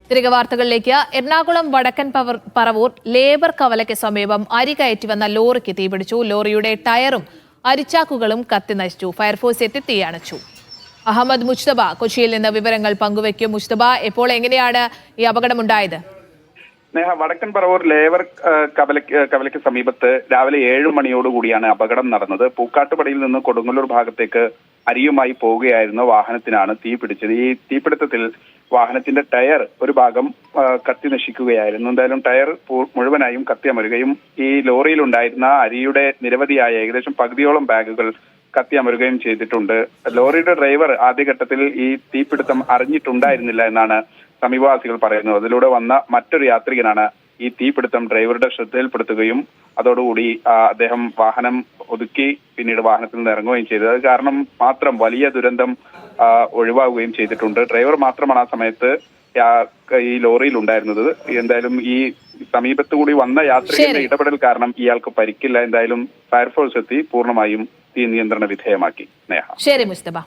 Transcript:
തിരികെ വാർത്തകളിലേക്ക്. എറണാകുളം വടക്കൻ പറവൂർ ലേബർ കവലയ്ക്ക് സമീപം അരി കയറ്റി വന്ന ലോറിക്ക് തീപിടിച്ചു. ലോറിയുടെ ടയറും അരിച്ചാക്കുകളും കത്തി നശിച്ചു. ഫയർഫോഴ്സ് എത്തി തീ അണച്ചു. അഹമ്മദ് മുസ്തബ കൊച്ചിയിൽ നിന്ന് വിവരങ്ങൾ പങ്കുവയ്ക്കും. മുസ്തബ, എപ്പോൾ എങ്ങനെയാണ് ഈ അപകടമുണ്ടായത്? നേഹ, വടക്കൻ പറവൂർ ലേബർ കവലയ്ക്ക് സമീപത്ത് രാവിലെ 7 മണിയോടുകൂടിയാണ് അപകടം നടന്നത്. പൂക്കാട്ടുപടിയിൽ നിന്ന് കൊടുങ്ങല്ലൂർ ഭാഗത്തേക്ക് അരിയുമായി പോവുകയായിരുന്ന വാഹനത്തിനാണ് തീ പിടിച്ചത്. ഈ തീപിടുത്തത്തിൽ വാഹനത്തിന്റെ ടയർ ഒരു ഭാഗം കത്തി നശിക്കുകയായിരുന്നു. എന്തായാലും ടയർ മുഴുവനായും കത്തിയമരുകയും ഈ ലോറിയിലുണ്ടായിരുന്ന അരിയുടെ നിരവധിയായ ഏകദേശം പകുതിയോളം ബാഗുകൾ കത്തിയമരുകയും ചെയ്തിട്ടുണ്ട്. ലോറിയുടെ ഡ്രൈവർ ആദ്യഘട്ടത്തിൽ ഈ തീപിടുത്തം അറിഞ്ഞിട്ടുണ്ടായിരുന്നില്ല എന്നാണ് സമീപവാസികൾ പറയുന്നത്. അതിലൂടെ വന്ന മറ്റൊരു യാത്രികനാണ് ഈ തീപിടുത്തം ഡ്രൈവറുടെ ശ്രദ്ധയിൽപ്പെടുത്തുകയും അതോടുകൂടി അദ്ദേഹം വാഹനം ഒതുക്കി പിന്നീട് വാഹനത്തിൽ നിന്ന് ഇറങ്ങുകയും ചെയ്തത്. അത് കാരണം മാത്രം വലിയ ദുരന്തം ഒഴിവാകുകയും ചെയ്തിട്ടുണ്ട്. ഡ്രൈവർ മാത്രമാണ് ആ സമയത്ത് ഈ ലോറിയിൽ ഉണ്ടായിരുന്നത്. എന്തായാലും ഈ സമീപത്തുകൂടി വന്ന യാത്രികരുടെ ഇടപെടൽ കാരണം ഇയാൾക്ക് പരിക്കില്ല. എന്തായാലും ഫയർഫോഴ്സ് എത്തി പൂർണ്ണമായും തീ നിയന്ത്രണ വിധേയമാക്കി. ശരി മുസ്തഫ.